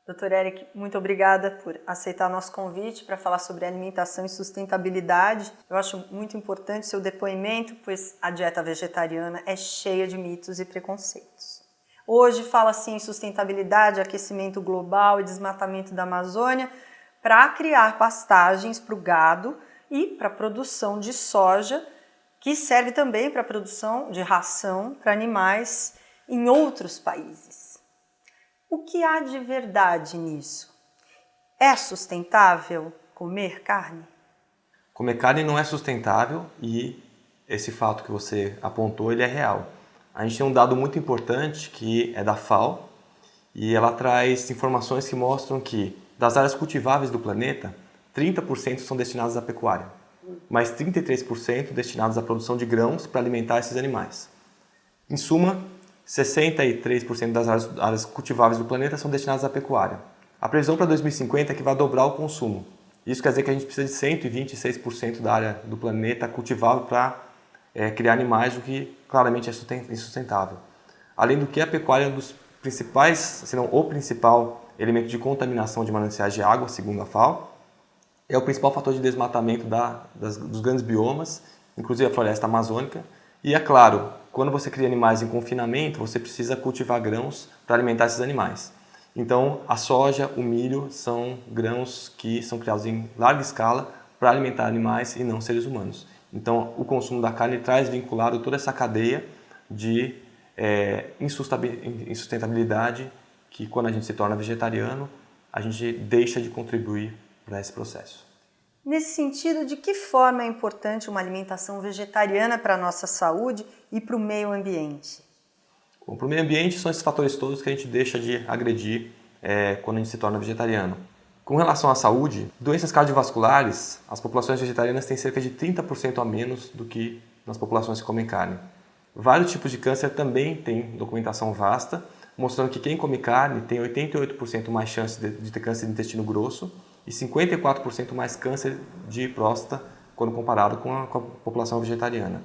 Dr. Eric, muito obrigada por aceitar nosso convite para falar sobre alimentação e sustentabilidade. Eu acho muito importante seu depoimento, pois a dieta vegetariana é cheia de mitos e preconceitos. Hoje fala-se em sustentabilidade, aquecimento global e desmatamento da Amazônia para criar pastagens para o gado e para a produção de soja, que serve também para a produção de ração para animais em outros países. O que há de verdade nisso? É sustentável comer carne? Comer carne não é sustentável e esse fato que você apontou, ele é real. A gente tem um dado muito importante que é da FAO e ela traz informações que mostram que das áreas cultiváveis do planeta, 30% são destinadas à pecuária, mas 33% destinadas à produção de grãos para alimentar esses animais. Em suma, 63% das áreas cultiváveis do planeta são destinadas à pecuária. A previsão para 2050 é que vai dobrar o consumo. Isso quer dizer que a gente precisa de 126% da área do planeta cultivável para criar animais, o que claramente é insustentável. Além do que, a pecuária é um dos principais, se não o principal elemento de contaminação de mananciais de água, segundo a FAO. É o principal fator de desmatamento dos grandes biomas, inclusive a floresta amazônica. E é claro, quando você cria animais em confinamento, você precisa cultivar grãos para alimentar esses animais. Então, a soja, o milho são grãos que são criados em larga escala para alimentar animais e não seres humanos. Então, o consumo da carne traz vinculado toda essa cadeia de insustentabilidade que, quando a gente se torna vegetariano, a gente deixa de contribuir para esse processo. Nesse sentido, de que forma é importante uma alimentação vegetariana para a nossa saúde e para o meio ambiente? Bom, para o meio ambiente são esses fatores todos que a gente deixa de agredir quando a gente se torna vegetariano. Com relação à saúde, doenças cardiovasculares, as populações vegetarianas têm cerca de 30% a menos do que nas populações que comem carne. Vários tipos de câncer também têm documentação vasta, mostrando que quem come carne tem 88% mais chance de ter câncer de intestino grosso e 54% mais câncer de próstata quando comparado com a população vegetariana.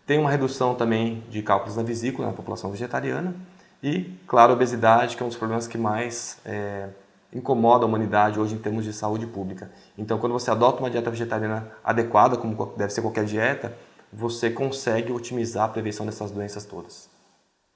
Tem uma redução também de cálculos na vesícula na população vegetariana e, claro, a obesidade, que é um dos problemas que mais incomoda a humanidade hoje em termos de saúde pública. Então, quando você adota uma dieta vegetariana adequada, como deve ser qualquer dieta, você consegue otimizar a prevenção dessas doenças todas.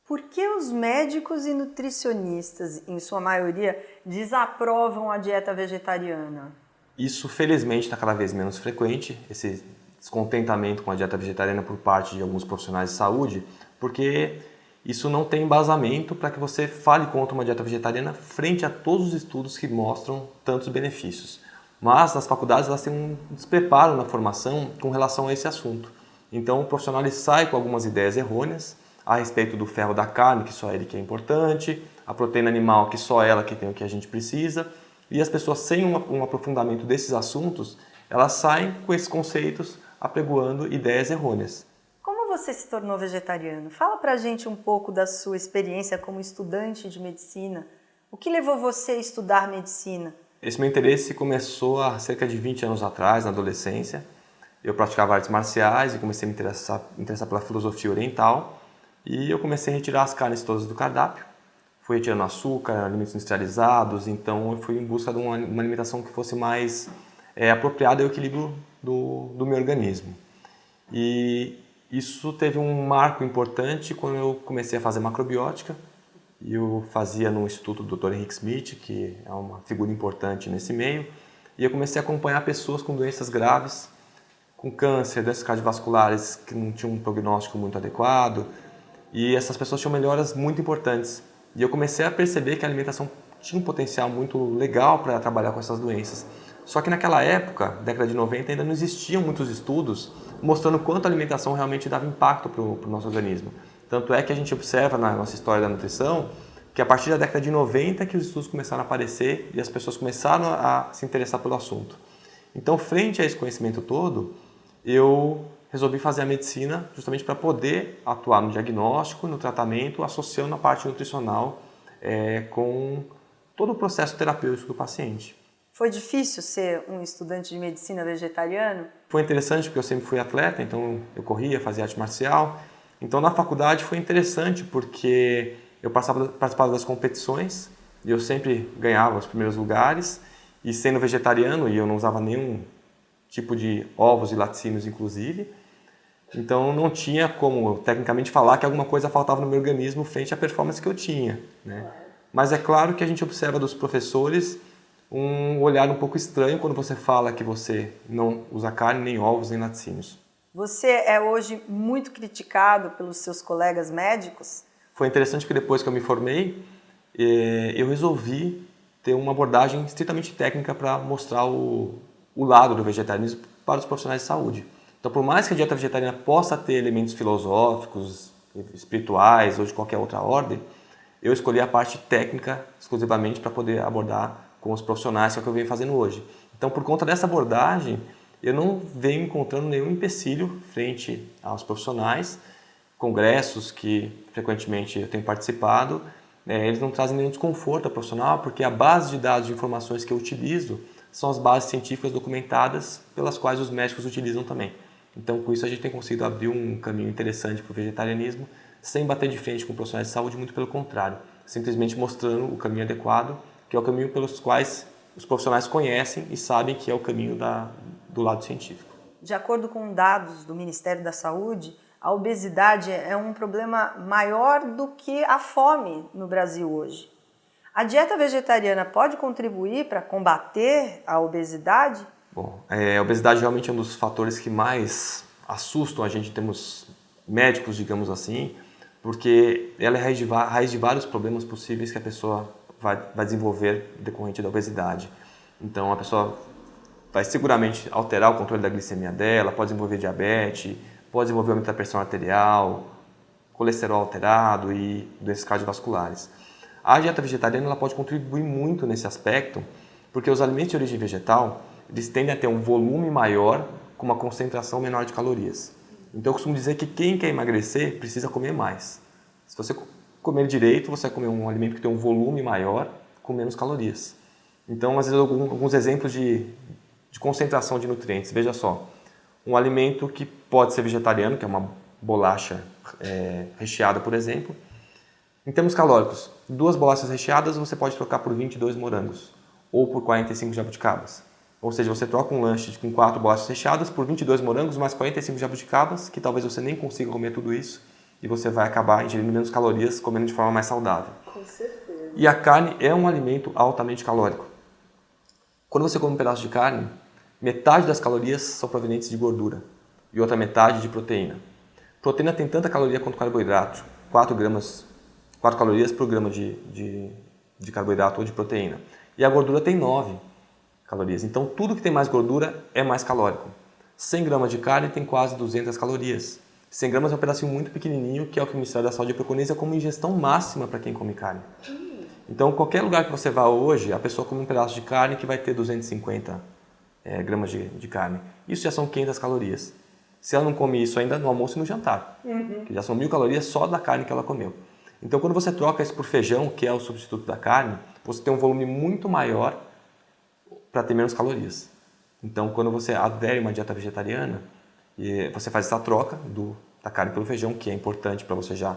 Por que os médicos e nutricionistas, em sua maioria, desaprovam a dieta vegetariana? Isso, felizmente, está cada vez menos frequente, esse descontentamento com a dieta vegetariana por parte de alguns profissionais de saúde, porque isso não tem embasamento para que você fale contra uma dieta vegetariana frente a todos os estudos que mostram tantos benefícios. Mas as faculdades elas têm um despreparo na formação com relação a esse assunto. Então o profissional sai com algumas ideias errôneas a respeito do ferro da carne, que só ele que é importante, a proteína animal, que só ela que tem o que a gente precisa, e as pessoas sem um aprofundamento desses assuntos, elas saem com esses conceitos apregoando ideias errôneas. Como você se tornou vegetariano? Fala pra gente um pouco da sua experiência como estudante de medicina. O que levou você a estudar medicina? Esse meu interesse começou há cerca de 20 anos atrás, na adolescência. Eu praticava artes marciais e comecei a me interessar pela filosofia oriental. E eu comecei a retirar as carnes todas do cardápio. Fui retirando açúcar, alimentos industrializados, então eu fui em busca de uma alimentação que fosse mais apropriada ao equilíbrio do meu organismo. E isso teve um marco importante quando eu comecei a fazer macrobiótica. Eu fazia no Instituto do Dr. Henrique Schmidt, que é uma figura importante nesse meio. E eu comecei a acompanhar pessoas com doenças graves, com câncer, doenças cardiovasculares que não tinham um prognóstico muito adequado. E essas pessoas tinham melhoras muito importantes. E eu comecei a perceber que a alimentação tinha um potencial muito legal para trabalhar com essas doenças. Só que naquela época, década de 90, ainda não existiam muitos estudos mostrando quanto a alimentação realmente dava impacto para o nosso organismo. Tanto é que a gente observa na nossa história da nutrição que a partir da década de 90 que os estudos começaram a aparecer e as pessoas começaram a se interessar pelo assunto. Então, frente a esse conhecimento todo, eu resolvi fazer a medicina justamente para poder atuar no diagnóstico, no tratamento, associando a parte nutricional com todo o processo terapêutico do paciente. Foi difícil ser um estudante de medicina vegetariano? Foi interessante porque eu sempre fui atleta, então eu corria, fazia arte marcial. Então na faculdade foi interessante porque eu participava das competições e eu sempre ganhava os primeiros lugares. E sendo vegetariano, e eu não usava nenhum tipo de ovos e laticínios, inclusive, então não tinha como, tecnicamente, falar que alguma coisa faltava no meu organismo frente à performance que eu tinha, né? Mas é claro que a gente observa dos professores um olhar um pouco estranho quando você fala que você não usa carne, nem ovos, nem laticínios. Você é hoje muito criticado pelos seus colegas médicos? Foi interessante que depois que eu me formei, eu resolvi ter uma abordagem estritamente técnica para mostrar o lado do vegetarianismo para os profissionais de saúde. Então, por mais que a dieta vegetariana possa ter elementos filosóficos, espirituais ou de qualquer outra ordem, eu escolhi a parte técnica exclusivamente para poder abordar com os profissionais, que é o que eu venho fazendo hoje. Então, por conta dessa abordagem, eu não venho encontrando nenhum empecilho frente aos profissionais, congressos que frequentemente eu tenho participado, eles não trazem nenhum desconforto ao profissional, porque a base de dados e informações que eu utilizo são as bases científicas documentadas pelas quais os médicos utilizam também. Então, com isso, a gente tem conseguido abrir um caminho interessante para o vegetarianismo, sem bater de frente com profissionais de saúde, muito pelo contrário, simplesmente mostrando o caminho adequado, que é o caminho pelos quais os profissionais conhecem e sabem que é o caminho do lado científico. De acordo com dados do Ministério da Saúde, a obesidade é um problema maior do que a fome no Brasil hoje. A dieta vegetariana pode contribuir para combater a obesidade? Bom, a obesidade realmente é um dos fatores que mais assustam a gente em termos médicos, digamos assim, porque ela é raiz de vários problemas possíveis que a pessoa vai desenvolver decorrente da obesidade. Então, a pessoa vai seguramente alterar o controle da glicemia dela, pode desenvolver diabetes, pode desenvolver aumento da pressão arterial, colesterol alterado e doenças cardiovasculares. A dieta vegetariana ela pode contribuir muito nesse aspecto, porque os alimentos de origem vegetal eles tendem a ter um volume maior com uma concentração menor de calorias. Então eu costumo dizer que quem quer emagrecer precisa comer mais. Se você comer direito, você vai comer um alimento que tem um volume maior com menos calorias. Então, às vezes, alguns exemplos de concentração de nutrientes. Veja só, um alimento que pode ser vegetariano, que é uma bolacha recheada, por exemplo. Em termos calóricos, 2 bolachas recheadas você pode trocar por 22 morangos ou por 45 jabuticabas. Ou seja, você troca um lanche com 4 bolachas recheadas por 22 morangos mais 45 jabuticabas, que talvez você nem consiga comer tudo isso e você vai acabar ingerindo menos calorias, comendo de forma mais saudável. Com certeza. E a carne é um alimento altamente calórico. Quando você come um pedaço de carne, metade das calorias são provenientes de gordura e outra metade de proteína. Proteína tem tanta caloria quanto carboidrato, 4 calorias por grama de carboidrato ou de proteína. E a gordura tem 9 calorias. Então, tudo que tem mais gordura é mais calórico. 100 gramas de carne tem quase 200 calorias. 100 gramas é um pedacinho muito pequenininho, que é o que o Ministério da Saúde preconiza como ingestão máxima para quem come carne. Então, qualquer lugar que você vá hoje, a pessoa come um pedaço de carne que vai ter 250 gramas de carne. Isso já são 500 calorias. Se ela não come isso ainda no almoço e no jantar, que já são 1000 calorias só da carne que ela comeu. Então, quando você troca isso por feijão, que é o substituto da carne, você tem um volume muito maior para ter menos calorias. Então, quando você adere a uma dieta vegetariana, você faz essa troca da carne pelo feijão, que é importante para você já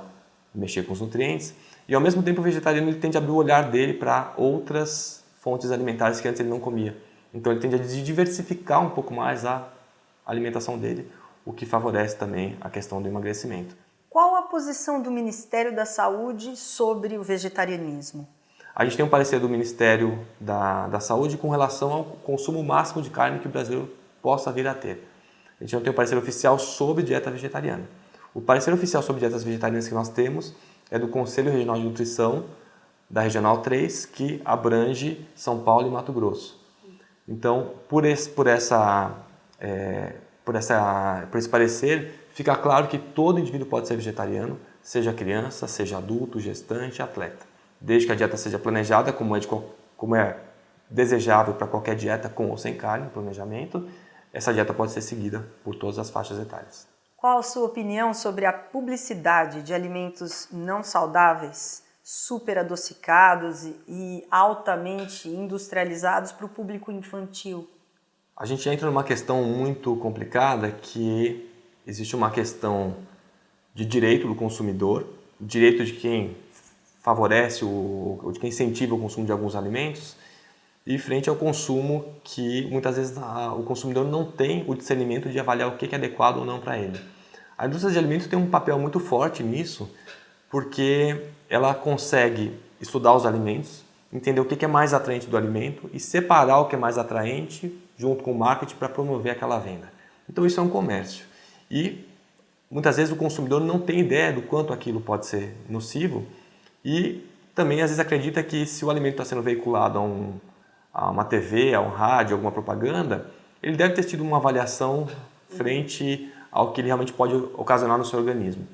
mexer com os nutrientes, e ao mesmo tempo o vegetariano ele tende a abrir o olhar dele para outras fontes alimentares que antes ele não comia. Então, ele tende a diversificar um pouco mais a alimentação dele, o que favorece também a questão do emagrecimento. Qual a posição do Ministério da Saúde sobre o vegetarianismo? A gente tem um parecer do Ministério da Saúde com relação ao consumo máximo de carne que o brasileiro possa vir a ter. A gente não tem um parecer oficial sobre dieta vegetariana. O parecer oficial sobre dietas vegetarianas que nós temos é do Conselho Regional de Nutrição da Regional 3, que abrange São Paulo e Mato Grosso. Então, por esse parecer, fica claro que todo indivíduo pode ser vegetariano, seja criança, seja adulto, gestante, atleta. Desde que a dieta seja planejada, como é desejável para qualquer dieta com ou sem carne, planejamento, essa dieta pode ser seguida por todas as faixas etárias. Qual a sua opinião sobre a publicidade de alimentos não saudáveis, super adocicados e altamente industrializados para o público infantil? A gente entra numa questão muito complicada, que existe uma questão de direito do consumidor, direito de quem favorece ou de que incentiva o consumo de alguns alimentos, e frente ao consumo que muitas vezes o consumidor não tem o discernimento de avaliar o que é adequado ou não para ele. A indústria de alimentos tem um papel muito forte nisso, porque ela consegue estudar os alimentos, entender o que é mais atraente do alimento e separar o que é mais atraente junto com o marketing para promover aquela venda. Então isso é um comércio. E muitas vezes o consumidor não tem ideia do quanto aquilo pode ser nocivo e também às vezes acredita que se o alimento está sendo veiculado a uma TV, a um rádio, alguma propaganda, ele deve ter tido uma avaliação frente ao que ele realmente pode ocasionar no seu organismo.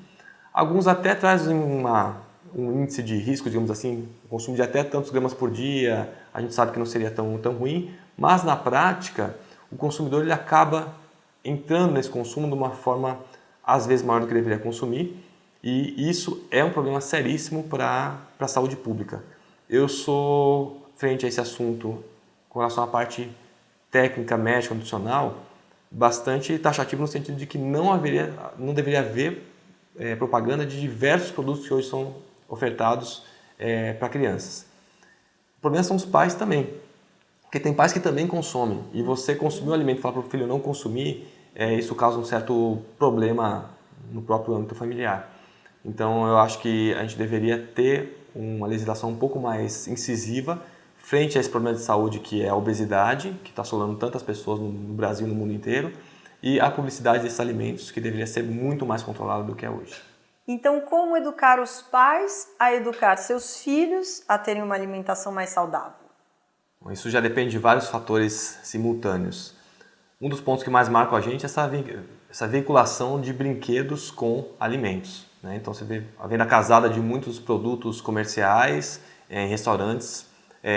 Alguns até trazem um índice de risco, digamos assim, o consumo de até tantos gramas por dia, a gente sabe que não seria tão ruim, mas na prática o consumidor ele acaba entrando nesse consumo de uma forma às vezes maior do que deveria consumir, e isso é um problema seríssimo para a saúde pública. Eu sou, frente a esse assunto, com relação à parte técnica, médica, nutricional, bastante taxativo no sentido de que não deveria haver propaganda de diversos produtos que hoje são ofertados para crianças. O problema são os pais também, porque tem pais que também consomem, e você consumir o alimento e falar para o filho não consumir, isso causa um certo problema no próprio âmbito familiar. Então eu acho que a gente deveria ter uma legislação um pouco mais incisiva frente a esse problema de saúde que é a obesidade, que está assolando tantas pessoas no Brasil e no mundo inteiro, e a publicidade desses alimentos, que deveria ser muito mais controlada do que é hoje. Então, como educar os pais a educar seus filhos a terem uma alimentação mais saudável? Isso já depende de vários fatores simultâneos. Um dos pontos que mais marcam a gente é essa veiculação de brinquedos com alimentos, né? Então você vê a venda casada de muitos produtos comerciais em restaurantes,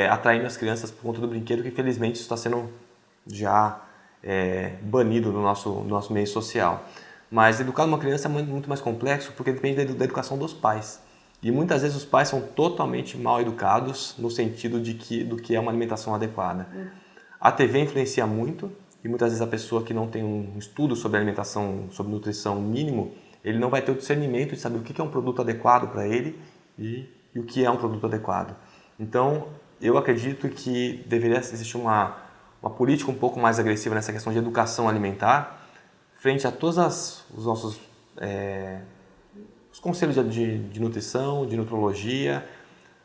atraindo as crianças por conta do brinquedo, que infelizmente isso está sendo já banido no nosso meio social. Mas educar uma criança é muito mais complexo, porque depende da educação dos pais. E muitas vezes os pais são totalmente mal educados no sentido do que é uma alimentação adequada. A TV influencia muito, e muitas vezes a pessoa que não tem um estudo sobre alimentação, sobre nutrição mínimo, ele não vai ter o discernimento de saber o que é um produto adequado para ele e o que é um produto adequado. Então, eu acredito que deveria existir uma política um pouco mais agressiva nessa questão de educação alimentar, frente a todos os nossos os conselhos de nutrição, de nutrologia,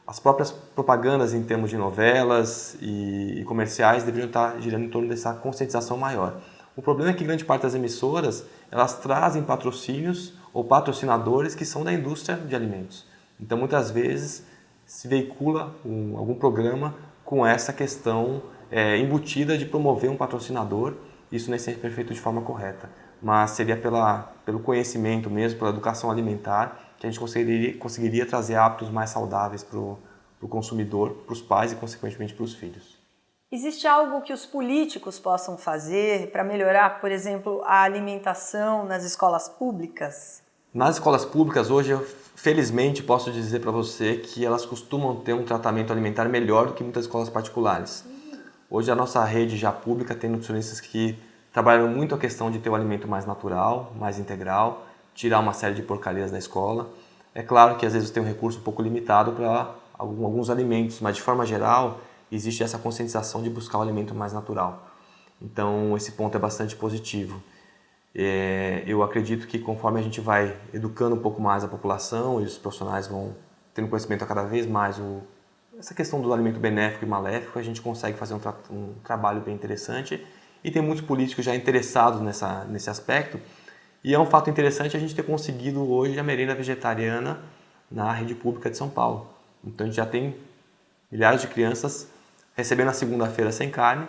as próprias propagandas em termos de novelas e comerciais deveriam estar girando em torno dessa conscientização maior. O problema é que grande parte das emissoras, elas trazem patrocínios ou patrocinadores que são da indústria de alimentos. Então, muitas vezes, se veicula algum programa com essa questão embutida de promover um patrocinador. Isso nem sempre é feito de forma correta, mas seria pelo conhecimento mesmo, pela educação alimentar, que a gente conseguiria trazer hábitos mais saudáveis para o consumidor, para os pais e, consequentemente, para os filhos. Existe algo que os políticos possam fazer para melhorar, por exemplo, a alimentação nas escolas públicas? Nas escolas públicas, hoje, eu felizmente posso dizer para você que elas costumam ter um tratamento alimentar melhor do que muitas escolas particulares. Hoje, a nossa rede já pública tem nutricionistas que trabalham muito a questão de ter o alimento mais natural, mais integral, tirar uma série de porcarias da escola. É claro que às vezes tem um recurso um pouco limitado para alguns alimentos, mas de forma geral existe essa conscientização de buscar o alimento mais natural. Então esse ponto é bastante positivo. Eu acredito que conforme a gente vai educando um pouco mais a população e os profissionais vão tendo conhecimento a cada vez mais essa questão do alimento benéfico e maléfico, a gente consegue fazer um trabalho bem interessante, e tem muitos políticos já interessados nesse aspecto. E é um fato interessante a gente ter conseguido hoje a merenda vegetariana na rede pública de São Paulo. Então a gente já tem milhares de crianças recebendo a segunda-feira sem carne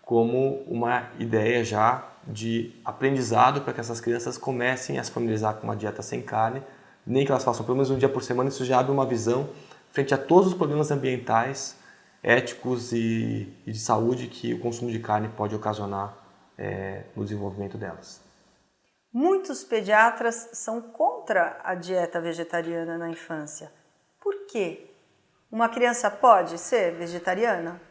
como uma ideia já de aprendizado para que essas crianças comecem a se familiarizar com uma dieta sem carne, nem que elas façam pelo menos um dia por semana. Isso já abre uma visão frente a todos os problemas ambientais, éticos e de saúde que o consumo de carne pode ocasionar no desenvolvimento delas. Muitos pediatras são contra a dieta vegetariana na infância. Por quê? Uma criança pode ser vegetariana?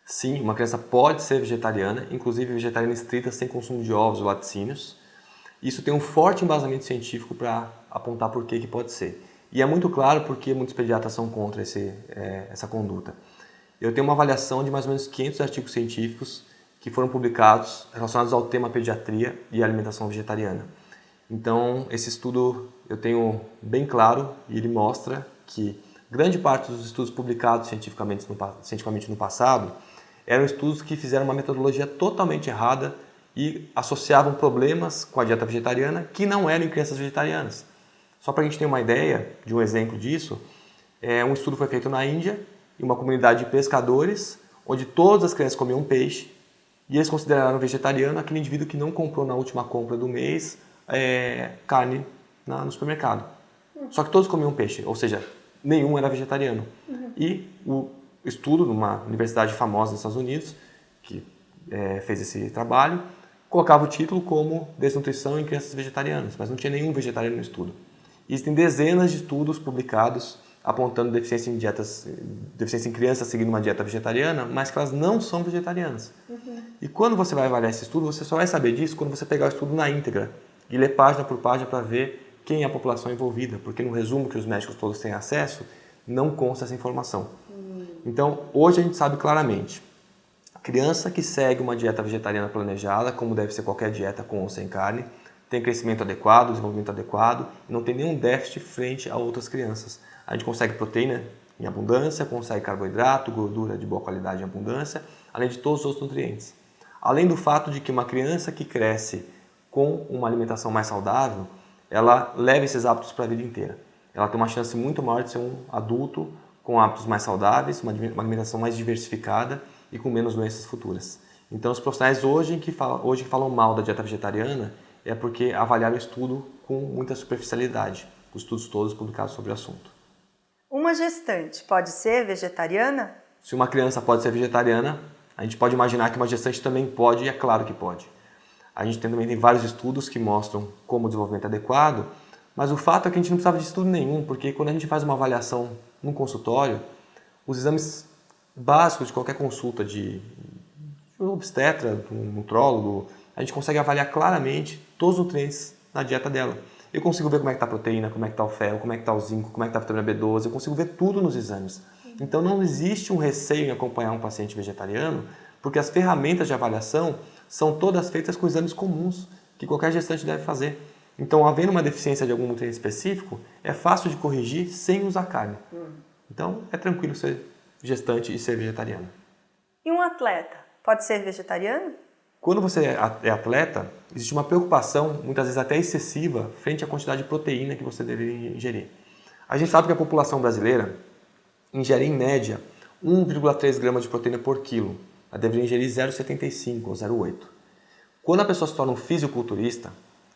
Sim, uma criança pode ser vegetariana, inclusive vegetariana estrita, sem consumo de ovos ou laticínios. Isso tem um forte embasamento científico para apontar por que pode ser. E é muito claro porque muitos pediatras são contra essa conduta. Eu tenho uma avaliação de mais ou menos 500 artigos científicos que foram publicados relacionados ao tema pediatria e alimentação vegetariana. Então, esse estudo eu tenho bem claro e ele mostra que grande parte dos estudos publicados cientificamente no passado eram estudos que fizeram uma metodologia totalmente errada e associavam problemas com a dieta vegetariana que não eram em crianças vegetarianas. Só para a gente ter uma ideia de um exemplo disso, um estudo foi feito na Índia, em uma comunidade de pescadores, onde todas as crianças comiam peixe e eles consideraram vegetariano aquele indivíduo que não comprou na última compra do mês carne no supermercado. Só que todos comiam peixe, ou seja, nenhum era vegetariano. E o estudo numa universidade famosa dos Estados Unidos, que fez esse trabalho, colocava o título como Desnutrição em crianças vegetarianas, mas não tinha nenhum vegetariano no estudo. Existem dezenas de estudos publicados apontando deficiência em crianças seguindo uma dieta vegetariana, mas que elas não são vegetarianas. E quando você vai avaliar esse estudo, você só vai saber disso quando você pegar o estudo na íntegra e ler página por página para ver quem é a população envolvida, porque no resumo que os médicos todos têm acesso, não consta essa informação. Então, hoje a gente sabe claramente, a criança que segue uma dieta vegetariana planejada, como deve ser qualquer dieta com ou sem carne, tem crescimento adequado, desenvolvimento adequado, não tem nenhum déficit frente a outras crianças. A gente consegue proteína em abundância, consegue carboidrato, gordura de boa qualidade em abundância, além de todos os outros nutrientes. Além do fato de que uma criança que cresce com uma alimentação mais saudável, ela leva esses hábitos para a vida inteira. Ela tem uma chance muito maior de ser um adulto com hábitos mais saudáveis, uma alimentação mais diversificada e com menos doenças futuras. Então, os profissionais hoje que falam mal da dieta vegetariana é porque avaliaram o estudo com muita superficialidade, os estudos todos publicados sobre o assunto. Uma gestante pode ser vegetariana? Se uma criança pode ser vegetariana, a gente pode imaginar que uma gestante também pode, e é claro que pode. A gente também tem vários estudos que mostram como o desenvolvimento é adequado, mas o fato é que a gente não precisava de estudo nenhum, porque quando a gente faz uma avaliação num consultório, os exames básicos de qualquer consulta de um obstetra, de um nutrólogo, a gente consegue avaliar claramente todos os nutrientes na dieta dela. Eu consigo ver como é que está a proteína, como é que está o ferro, como é que está o zinco, como é que está a vitamina B12, eu consigo ver tudo nos exames. Então não existe um receio em acompanhar um paciente vegetariano, porque as ferramentas de avaliação são todas feitas com exames comuns, que qualquer gestante deve fazer. Então, havendo uma deficiência de algum nutriente específico, é fácil de corrigir sem usar carne. Então, é tranquilo ser gestante e ser vegetariano. E um atleta pode ser vegetariano? Quando você é atleta, existe uma preocupação, muitas vezes até excessiva, frente à quantidade de proteína que você deveria ingerir. A gente sabe que a população brasileira ingere, em média, 1,3 gramas de proteína por quilo. Ela deveria ingerir 0,75 ou 0,8. Quando a pessoa se torna um fisiculturista,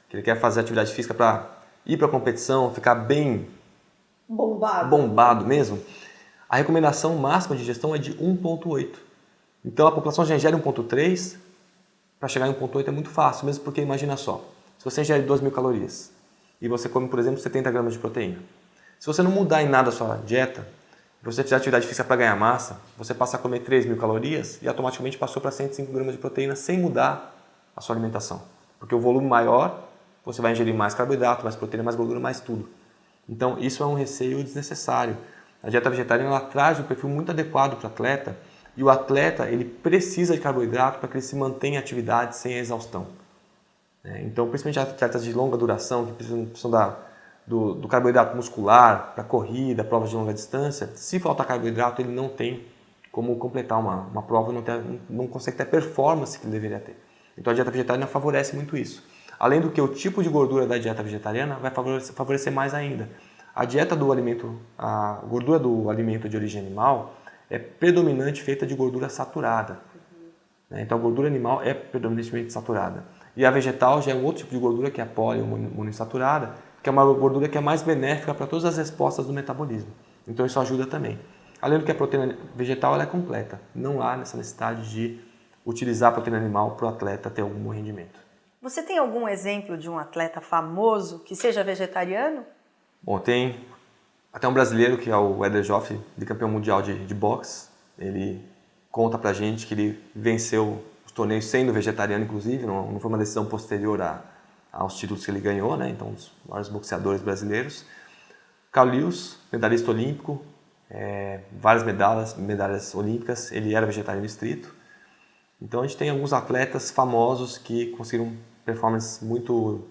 que ele quer fazer atividade física para ir para a competição, ficar bem bombado mesmo, a recomendação máxima de ingestão é de 1,8. Então a população já ingere 1,3, para chegar em 1,8 é muito fácil, mesmo porque imagina só, se você ingere 2.000 calorias e você come, por exemplo, 70 gramas de proteína, se você não mudar em nada a sua dieta, se você fizer atividade física para ganhar massa, você passa a comer 3.000 calorias e automaticamente passou para 105 gramas de proteína sem mudar a sua alimentação. Porque o volume maior, você vai ingerir mais carboidrato, mais proteína, mais gordura, mais tudo. Então, isso é um receio desnecessário. A dieta vegetariana ela traz um perfil muito adequado para o atleta e o atleta ele precisa de carboidrato para que ele se mantenha em atividade sem exaustão. Então, principalmente atletas de longa duração, que precisam do carboidrato muscular para corrida, provas de longa distância, se faltar carboidrato, ele não tem como completar uma prova, não consegue ter a performance que ele deveria ter. Então, a dieta vegetariana favorece muito isso. Além do que o tipo de gordura da dieta vegetariana vai favorecer mais ainda. A gordura do alimento de origem animal é predominante feita de gordura saturada. Então a gordura animal é predominantemente saturada. E a vegetal já é um outro tipo de gordura que é a poliinsaturada, que é uma gordura que é mais benéfica para todas as respostas do metabolismo. Então isso ajuda também. Além do que a proteína vegetal ela é completa. Não há essa necessidade de utilizar a proteína animal para o atleta ter algum rendimento. Você tem algum exemplo de um atleta famoso que seja vegetariano? Bom, tem até um brasileiro que é o Éder Joffre, bicampeão mundial de boxe. Ele conta pra gente que ele venceu os torneios sendo vegetariano, inclusive, não foi uma decisão posterior aos títulos que ele ganhou, né? Então, um dos maiores boxeadores brasileiros. Carl Lewis, medalhista olímpico, várias medalhas olímpicas, ele era vegetariano estrito. Então a gente tem alguns atletas famosos que conseguiram performances muito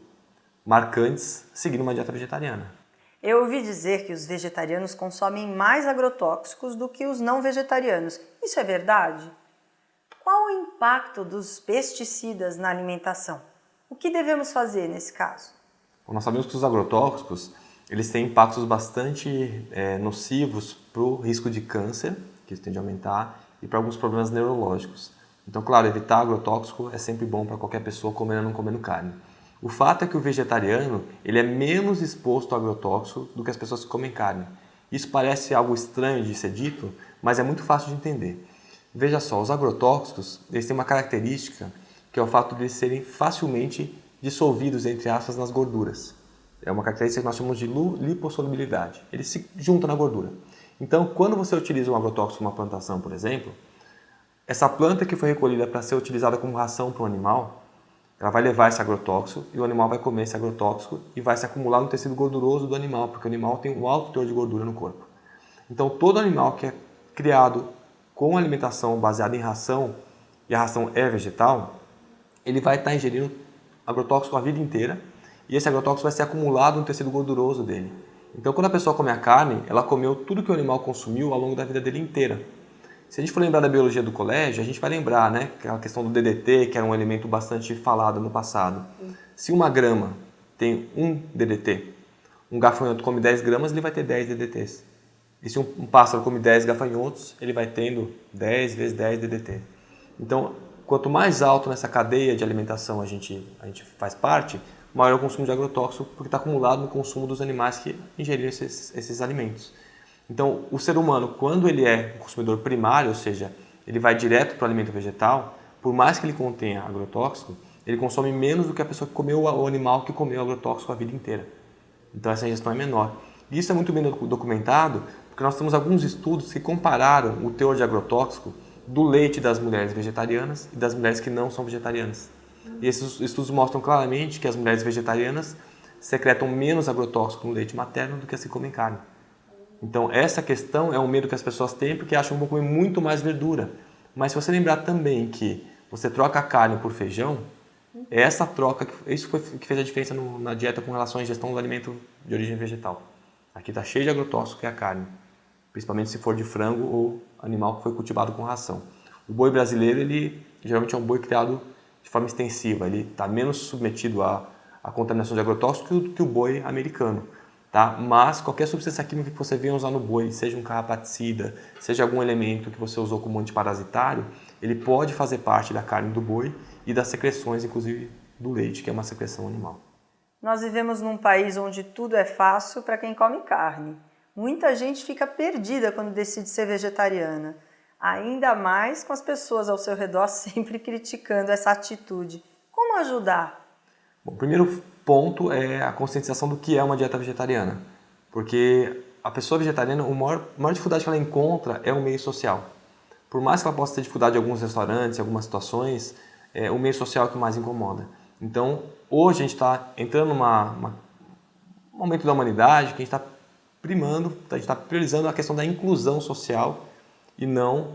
marcantes seguindo uma dieta vegetariana. Eu ouvi dizer que os vegetarianos consomem mais agrotóxicos do que os não vegetarianos. Isso é verdade? Qual o impacto dos pesticidas na alimentação? O que devemos fazer nesse caso? Bom, nós sabemos que os agrotóxicos eles têm impactos bastante nocivos para o risco de câncer, que isso tende a aumentar, e para alguns problemas neurológicos. Então, claro, evitar agrotóxico é sempre bom para qualquer pessoa comendo ou não comendo carne. O fato é que o vegetariano ele é menos exposto ao agrotóxico do que as pessoas que comem carne. Isso parece algo estranho de ser dito, mas é muito fácil de entender. Veja só, os agrotóxicos eles têm uma característica que é o fato de eles serem facilmente dissolvidos, entre aspas, nas gorduras. É uma característica que nós chamamos de lipossolubilidade. Ele se junta na gordura. Então, quando você utiliza um agrotóxico numa plantação, por exemplo, essa planta que foi recolhida para ser utilizada como ração para o animal, ela vai levar esse agrotóxico e o animal vai comer esse agrotóxico e vai se acumular no tecido gorduroso do animal, porque o animal tem um alto teor de gordura no corpo. Então, todo animal que é criado com alimentação baseada em ração, e a ração é vegetal, ele vai estar ingerindo agrotóxico a vida inteira e esse agrotóxico vai ser acumulado no tecido gorduroso dele. Então, quando a pessoa come a carne, ela comeu tudo que o animal consumiu ao longo da vida dele inteira. Se a gente for lembrar da biologia do colégio, a gente vai lembrar, né, que a questão do DDT, que era um elemento bastante falado no passado. Se uma grama tem um DDT, um gafanhoto come 10 gramas, ele vai ter 10 DDTs. E se um pássaro come 10 gafanhotos, ele vai tendo 10 vezes 10 DDT. Então, quanto mais alto nessa cadeia de alimentação a gente faz parte, maior é o consumo de agrotóxico, porque está acumulado no consumo dos animais que ingeriram esses alimentos. Então, o ser humano, quando ele é um consumidor primário, ou seja, ele vai direto para o alimento vegetal, por mais que ele contenha agrotóxico, ele consome menos do que a pessoa que comeu o animal que comeu agrotóxico a vida inteira. Então, essa ingestão é menor. E isso é muito bem documentado, porque nós temos alguns estudos que compararam o teor de agrotóxico do leite das mulheres vegetarianas e das mulheres que não são vegetarianas. E esses estudos mostram claramente que as mulheres vegetarianas secretam menos agrotóxico no leite materno do que as que comem carne. Então, essa questão é um medo que as pessoas têm porque acham que vão comer muito mais verdura. Mas se você lembrar também que você troca a carne por feijão, é essa troca, isso foi que fez a diferença na dieta com relação à ingestão do alimento de origem vegetal. Aqui está cheio de agrotóxico, que é a carne, principalmente se for de frango ou animal que foi cultivado com ração. O boi brasileiro, ele geralmente é um boi criado de forma extensiva, ele está menos submetido à contaminação de agrotóxico que o boi americano. Tá? Mas qualquer substância química que você venha usar no boi, seja um carrapaticida, seja algum elemento que você usou como antiparasitário, ele pode fazer parte da carne do boi e das secreções, inclusive do leite, que é uma secreção animal. Nós vivemos num país onde tudo é fácil para quem come carne. Muita gente fica perdida quando decide ser vegetariana, ainda mais com as pessoas ao seu redor sempre criticando essa atitude. Como ajudar? Bom, o primeiro ponto é a conscientização do que é uma dieta vegetariana, porque a pessoa vegetariana, a maior dificuldade que ela encontra é o meio social. Por mais que ela possa ter dificuldade em alguns restaurantes, em algumas situações, o meio social é o que mais incomoda. Então, hoje a gente está entrando num momento da humanidade que a gente está a gente está priorizando a questão da inclusão social e não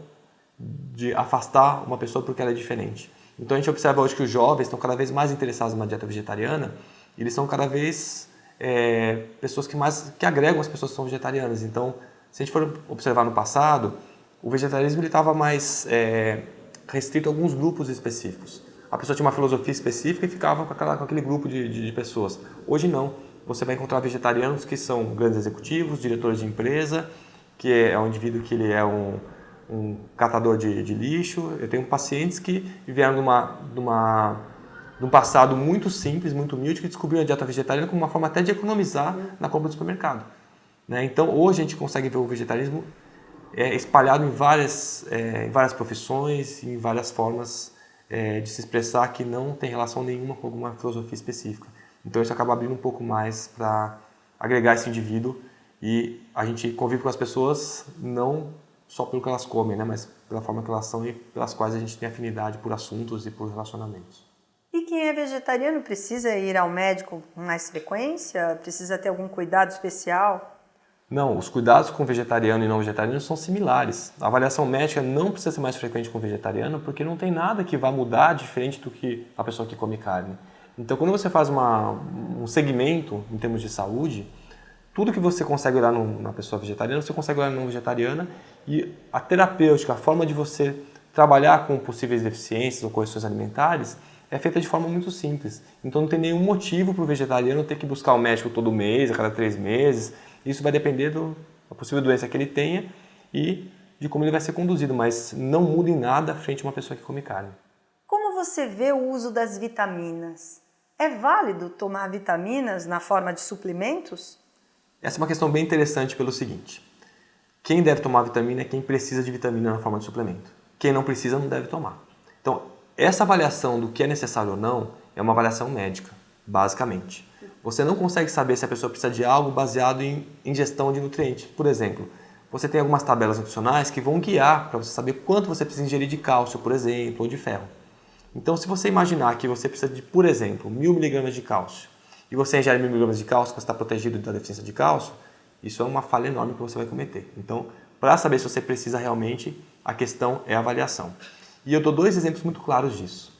de afastar uma pessoa porque ela é diferente. Então a gente observa hoje que os jovens estão cada vez mais interessados numa dieta vegetariana e eles são cada vez pessoas que agregam as pessoas que são vegetarianas. Então, se a gente for observar no passado, o vegetarianismo estava mais restrito a alguns grupos específicos. A pessoa tinha uma filosofia específica e ficava com aquele grupo de pessoas. Hoje não. Você vai encontrar vegetarianos que são grandes executivos, diretores de empresa, que é um indivíduo que ele é um catador de lixo. Eu tenho pacientes que vieram de um passado muito simples, muito humilde, que descobriram a dieta vegetariana como uma forma até de economizar na compra do supermercado. Né? Então, hoje a gente consegue ver o vegetarianismo espalhado em várias profissões, em várias formas de se expressar que não tem relação nenhuma com alguma filosofia específica. Então, isso acaba abrindo um pouco mais para agregar esse indivíduo e a gente convive com as pessoas não só pelo que elas comem, né, mas pela forma que elas são e pelas quais a gente tem afinidade por assuntos e por relacionamentos. E quem é vegetariano precisa ir ao médico com mais frequência? Precisa ter algum cuidado especial? Não, os cuidados com vegetariano e não vegetariano são similares. A avaliação médica não precisa ser mais frequente com vegetariano porque não tem nada que vá mudar diferente do que a pessoa que come carne. Então, quando você faz um segmento em termos de saúde, tudo que você consegue olhar na pessoa vegetariana, você consegue olhar na não vegetariana, e a terapêutica, a forma de você trabalhar com possíveis deficiências ou correções alimentares é feita de forma muito simples. Então não tem nenhum motivo para o vegetariano ter que buscar o médico todo mês, a cada 3 meses. Isso vai depender da possível doença que ele tenha e de como ele vai ser conduzido, mas não muda em nada frente a uma pessoa que come carne. Como você vê o uso das vitaminas? É válido tomar vitaminas na forma de suplementos? Essa é uma questão bem interessante pelo seguinte: quem deve tomar vitamina é quem precisa de vitamina na forma de suplemento. Quem não precisa não deve tomar. Então, essa avaliação do que é necessário ou não é uma avaliação médica, basicamente. Você não consegue saber se a pessoa precisa de algo baseado em ingestão de nutrientes. Por exemplo, você tem algumas tabelas nutricionais que vão guiar para você saber quanto você precisa ingerir de cálcio, por exemplo, ou de ferro. Então, se você imaginar que você precisa de, por exemplo, 1000 mg de cálcio, e você ingere 1000 mg de cálcio, você está protegido da deficiência de cálcio, isso é uma falha enorme que você vai cometer. Então, para saber se você precisa realmente, a questão é a avaliação. E eu dou 2 exemplos muito claros disso.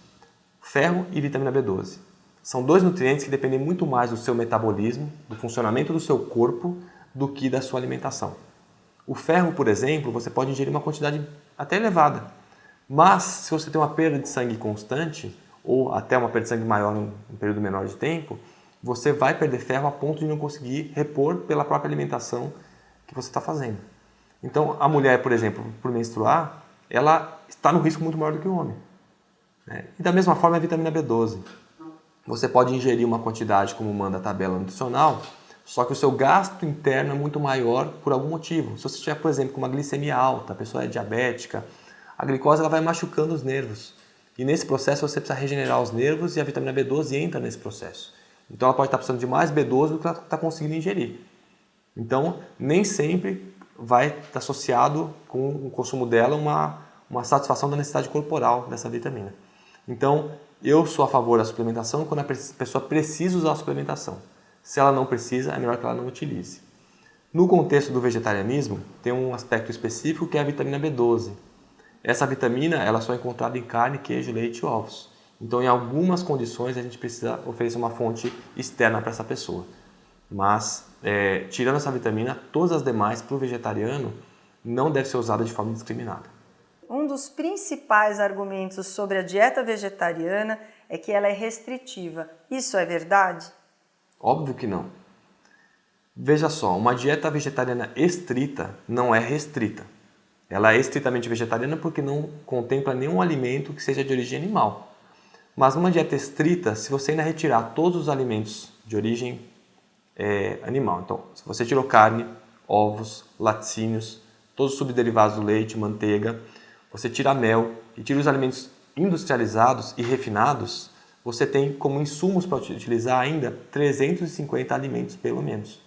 Ferro e vitamina B12. São 2 nutrientes que dependem muito mais do seu metabolismo, do funcionamento do seu corpo, do que da sua alimentação. O ferro, por exemplo, você pode ingerir uma quantidade até elevada. Mas, se você tem uma perda de sangue constante, ou até uma perda de sangue maior em um período menor de tempo, você vai perder ferro a ponto de não conseguir repor pela própria alimentação que você está fazendo. Então, a mulher, por exemplo, por menstruar, ela está no risco muito maior do que o homem. E da mesma forma a vitamina B12. Você pode ingerir uma quantidade como manda a tabela nutricional, só que o seu gasto interno é muito maior por algum motivo. Se você tiver, por exemplo, com uma glicemia alta, a pessoa é diabética, a glicose ela vai machucando os nervos. E nesse processo você precisa regenerar os nervos e a vitamina B12 entra nesse processo. Então ela pode estar precisando de mais B12 do que ela está conseguindo ingerir. Então, nem sempre vai estar associado com o consumo dela uma satisfação da necessidade corporal dessa vitamina. Então, eu sou a favor da suplementação quando a pessoa precisa usar a suplementação. Se ela não precisa, é melhor que ela não utilize. No contexto do vegetarianismo, tem um aspecto específico que é a vitamina B12. Essa vitamina ela só é encontrada em carne, queijo, leite e ovos. Então, em algumas condições, a gente precisa oferecer uma fonte externa para essa pessoa. Mas, tirando essa vitamina, todas as demais, para o vegetariano, não deve ser usada de forma indiscriminada. Um dos principais argumentos sobre a dieta vegetariana é que ela é restritiva. Isso é verdade? Óbvio que não. Veja só, uma dieta vegetariana estrita não é restrita. Ela é estritamente vegetariana porque não contempla nenhum alimento que seja de origem animal. Mas numa dieta estrita, se você ainda retirar todos os alimentos de origem animal, então se você tirou carne, ovos, laticínios, todos os subderivados do leite, manteiga, você tira mel e tira os alimentos industrializados e refinados, você tem como insumos para utilizar ainda 350 alimentos pelo menos.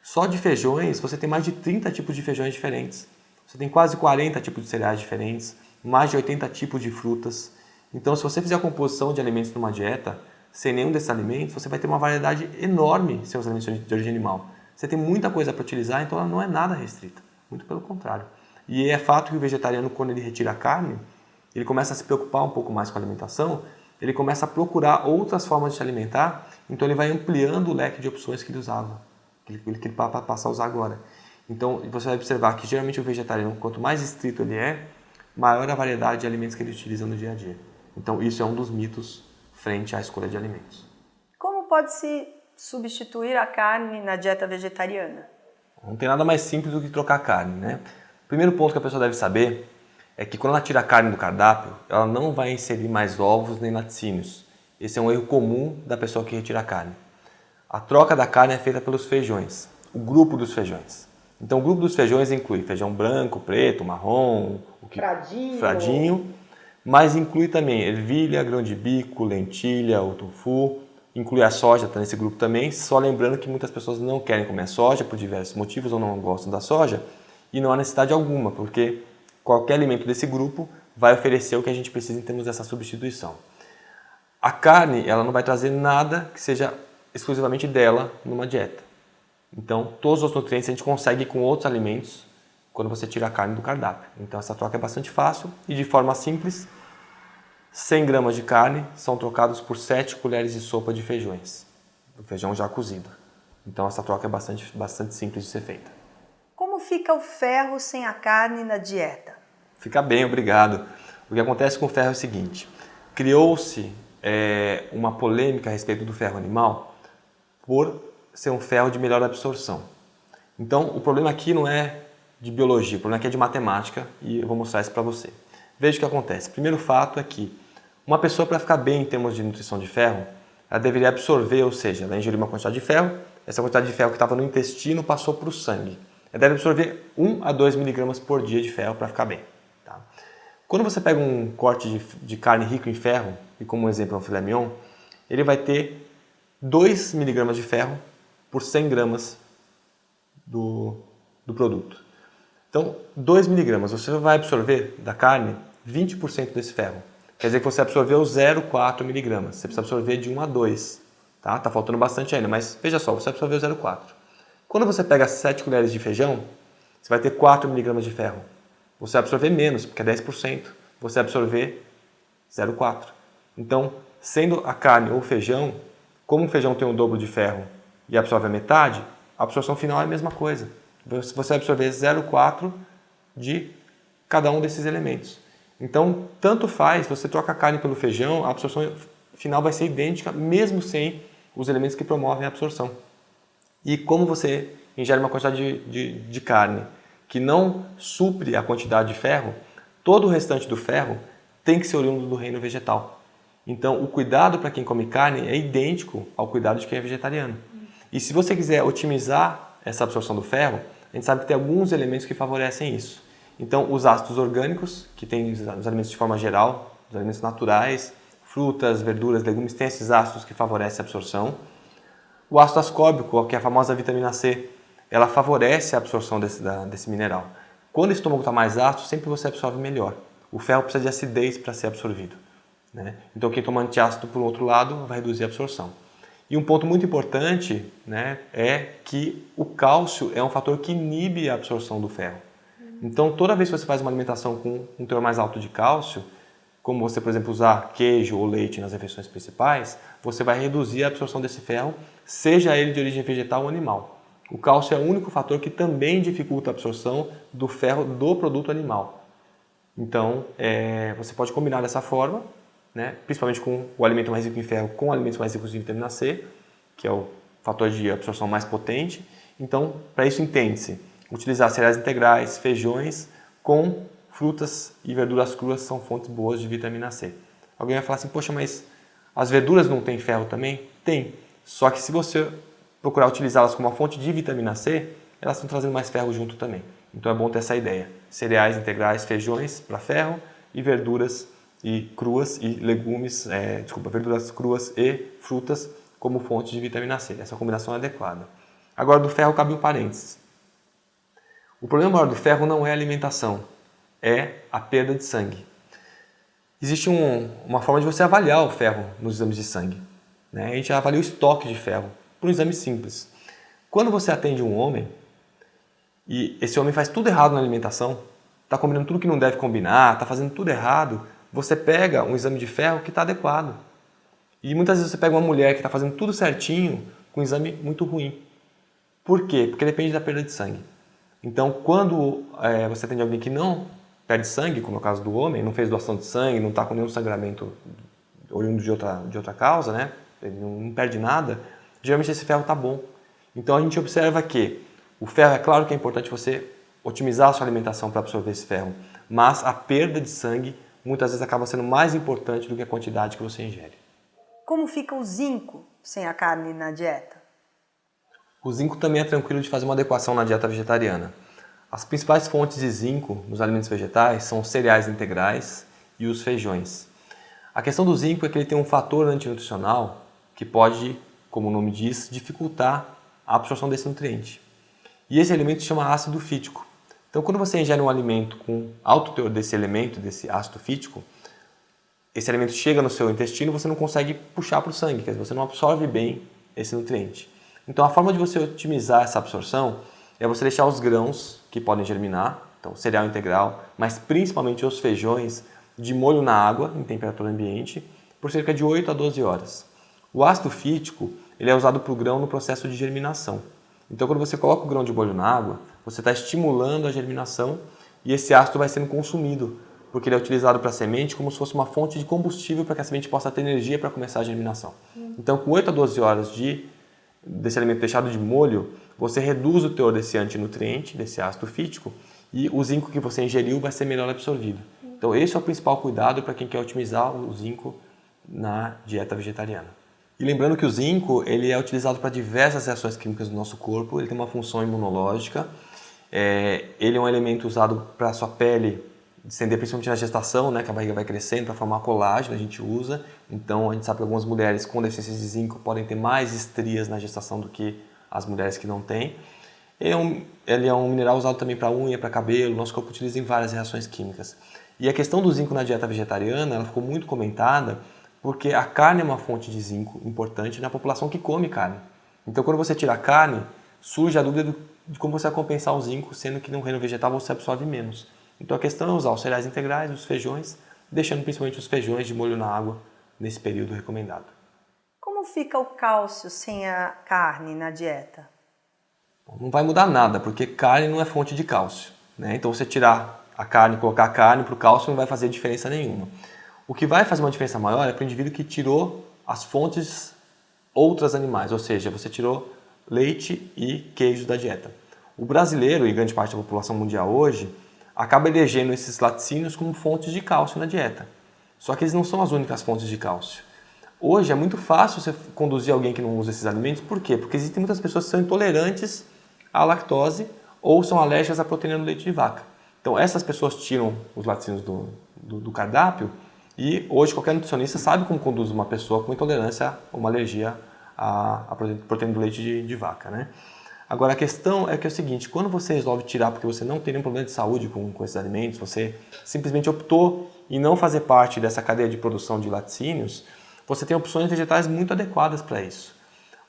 Só de feijões, você tem mais de 30 tipos de feijões diferentes. Você tem quase 40 tipos de cereais diferentes, mais de 80 tipos de frutas. Então, se você fizer a composição de alimentos numa dieta, sem nenhum desses alimentos, você vai ter uma variedade enorme sem os alimentos de origem animal. Você tem muita coisa para utilizar, então ela não é nada restrita. Muito pelo contrário. E é fato que o vegetariano, quando ele retira a carne, ele começa a se preocupar um pouco mais com a alimentação, ele começa a procurar outras formas de se alimentar, então ele vai ampliando o leque de opções que ele usava, que ele passa a usar agora. Então você vai observar que geralmente o vegetariano, quanto mais estrito ele é, maior a variedade de alimentos que ele utiliza no dia a dia. Então isso é um dos mitos frente à escolha de alimentos. Como pode-se substituir a carne na dieta vegetariana? Não tem nada mais simples do que trocar carne, né? O primeiro ponto que a pessoa deve saber é que quando ela tira a carne do cardápio, ela não vai inserir mais ovos nem laticínios. Esse é um erro comum da pessoa que retira a carne. A troca da carne é feita pelos feijões, o grupo dos feijões. Então o grupo dos feijões inclui feijão branco, preto, marrom, fradinho, mas inclui também ervilha, grão de bico, lentilha, o tofu, inclui a soja, está nesse grupo também, só lembrando que muitas pessoas não querem comer soja por diversos motivos ou não gostam da soja, e não há necessidade alguma, porque qualquer alimento desse grupo vai oferecer o que a gente precisa em termos dessa substituição. A carne, ela não vai trazer nada que seja exclusivamente dela numa dieta. Então, todos os nutrientes a gente consegue com outros alimentos quando você tira a carne do cardápio. Então, essa troca é bastante fácil e de forma simples. 100 gramas de carne são trocados por 7 colheres de sopa de feijões, do feijão já cozido. Então, essa troca é bastante simples de ser feita. Como fica o ferro sem a carne na dieta? Fica bem, obrigado. O que acontece com o ferro é o seguinte: criou-se uma polêmica a respeito do ferro animal por ser um ferro de melhor absorção. Então, o problema aqui não é de biologia, o problema aqui é de matemática e eu vou mostrar isso para você. Veja o que acontece. O primeiro fato é que uma pessoa, para ficar bem em termos de nutrição de ferro, ela deveria absorver, ou seja, ela ingeriu uma quantidade de ferro, essa quantidade de ferro que estava no intestino passou para o sangue. Ela deve absorver 1 a 2 miligramas por dia de ferro para ficar bem. Tá? Quando você pega um corte de carne rico em ferro, e como exemplo é um filé mignon, ele vai ter 2 miligramas de ferro por 100 gramas do produto. Então, 2 miligramas, você vai absorver da carne 20% desse ferro. Quer dizer que você absorveu 0,4 miligramas. Você precisa absorver de 1 a 2. Tá faltando bastante ainda, mas veja só, você absorveu 0,4. Quando você pega 7 colheres de feijão, você vai ter 4 miligramas de ferro. Você vai absorver menos, porque é 10%. Você vai absorver 0,4. Então, sendo a carne ou o feijão, como o feijão tem o dobro de ferro e absorve a metade, a absorção final é a mesma coisa. Você vai absorver 0,4 de cada um desses elementos. Então, tanto faz, você troca a carne pelo feijão, a absorção final vai ser idêntica, mesmo sem os elementos que promovem a absorção. E como você ingere uma quantidade de carne que não supre a quantidade de ferro, todo o restante do ferro tem que ser oriundo do reino vegetal. Então, o cuidado para quem come carne é idêntico ao cuidado de quem é vegetariano. E se você quiser otimizar essa absorção do ferro, a gente sabe que tem alguns elementos que favorecem isso. Então, os ácidos orgânicos, que tem os alimentos de forma geral, os alimentos naturais, frutas, verduras, legumes, tem esses ácidos que favorecem a absorção. O ácido ascórbico, que é a famosa vitamina C, ela favorece a absorção desse mineral. Quando o estômago está mais ácido, sempre você absorve melhor. O ferro precisa de acidez para ser absorvido, né? Então, quem toma antiácido, por outro lado, vai reduzir a absorção. E um ponto muito importante, né, é que o cálcio é um fator que inibe a absorção do ferro. Então, toda vez que você faz uma alimentação com um teor mais alto de cálcio, como você, por exemplo, usar queijo ou leite nas refeições principais, você vai reduzir a absorção desse ferro, seja ele de origem vegetal ou animal. O cálcio é o único fator que também dificulta a absorção do ferro do produto animal. Então, você pode combinar dessa forma, né, principalmente com o alimento mais rico em ferro com alimentos mais ricos em vitamina C, que é o fator de absorção mais potente. Então, para isso entende-se utilizar cereais integrais, feijões com frutas e verduras cruas são fontes boas de vitamina C. Alguém vai falar assim, poxa, mas as verduras não têm ferro também? Tem, só que se você procurar utilizá-las como uma fonte de vitamina C, elas estão trazendo mais ferro junto também. Então é bom ter essa ideia. Cereais integrais, feijões para ferro e verduras e cruas e legumes, verduras cruas e frutas como fonte de vitamina C. Essa combinação é adequada. Agora do ferro cabe um parênteses. O problema maior do ferro não é a alimentação, é a perda de sangue. Existe uma forma de você avaliar o ferro nos exames de sangue, né? A gente avalia o estoque de ferro por um exame simples. Quando você atende um homem e esse homem faz tudo errado na alimentação, está combinando tudo que não deve combinar, está fazendo tudo errado, você pega um exame de ferro que está adequado. E muitas vezes você pega uma mulher que está fazendo tudo certinho com um exame muito ruim. Por quê? Porque depende da perda de sangue. Então, quando você atende alguém que não perde sangue, como é o caso do homem, não fez doação de sangue, não está com nenhum sangramento oriundo de outra causa, né? Ele não perde nada, geralmente esse ferro está bom. Então, a gente observa que o ferro, é claro que é importante você otimizar a sua alimentação para absorver esse ferro, mas a perda de sangue muitas vezes acaba sendo mais importante do que a quantidade que você ingere. Como fica o zinco sem a carne na dieta? O zinco também é tranquilo de fazer uma adequação na dieta vegetariana. As principais fontes de zinco nos alimentos vegetais são os cereais integrais e os feijões. A questão do zinco é que ele tem um fator antinutricional que pode, como o nome diz, dificultar a absorção desse nutriente. E esse elemento se chama ácido fítico. Então, quando você ingere um alimento com alto teor desse elemento, desse ácido fítico, esse alimento chega no seu intestino e você não consegue puxar para o sangue, quer dizer, você não absorve bem esse nutriente. Então a forma de você otimizar essa absorção é você deixar os grãos que podem germinar, então cereal integral, mas principalmente os feijões, de molho na água, em temperatura ambiente, por cerca de 8 a 12 horas. O ácido fítico ele é usado para o grão no processo de germinação. Então quando você coloca o grão de molho na água, você está estimulando a germinação e esse ácido vai sendo consumido, porque ele é utilizado para a semente como se fosse uma fonte de combustível para que a semente possa ter energia para começar a germinação. Então com 8 a 12 horas desse alimento deixado de molho, você reduz o teor desse antinutriente, desse ácido fítico, e o zinco que você ingeriu vai ser melhor absorvido. Então esse é o principal cuidado para quem quer otimizar o zinco na dieta vegetariana. E lembrando que o zinco ele é utilizado para diversas reações químicas do nosso corpo, ele tem uma função imunológica, ele é um elemento usado para a sua pele estender principalmente na gestação, né, que a barriga vai crescendo para formar colágeno, a gente usa. Então a gente sabe que algumas mulheres com deficiência de zinco podem ter mais estrias na gestação do que as mulheres que não têm. Ele é um mineral usado também para unha, para cabelo, nosso corpo utiliza em várias reações químicas. E a questão do zinco na dieta vegetariana, ela ficou muito comentada porque a carne é uma fonte de zinco importante na população que come carne. Então quando você tira a carne, surge a dúvida de como você vai compensar o zinco, sendo que no reino vegetal você absorve menos. Então a questão é usar os cereais integrais, os feijões, deixando principalmente os feijões de molho na água nesse período recomendado. Como fica o cálcio sem a carne na dieta? Não vai mudar nada, porque carne não é fonte de cálcio, né? Então você tirar a carne e colocar a carne para o cálcio não vai fazer diferença nenhuma. O que vai fazer uma diferença maior é para o indivíduo que tirou as fontes outras animais, ou seja, você tirou leite e queijo da dieta. O brasileiro e grande parte da população mundial hoje acaba elegendo esses laticínios como fontes de cálcio na dieta. Só que eles não são as únicas fontes de cálcio. Hoje é muito fácil você conduzir alguém que não usa esses alimentos. Por quê? Porque existem muitas pessoas que são intolerantes à lactose ou são alérgicas à proteína do leite de vaca. Então essas pessoas tiram os laticínios do cardápio e hoje qualquer nutricionista sabe como conduz uma pessoa com intolerância ou uma alergia à proteína do leite de vaca, né? Agora a questão é que é o seguinte, quando você resolve tirar porque você não tem nenhum problema de saúde com esses alimentos, você simplesmente optou em não fazer parte dessa cadeia de produção de laticínios, você tem opções vegetais muito adequadas para isso.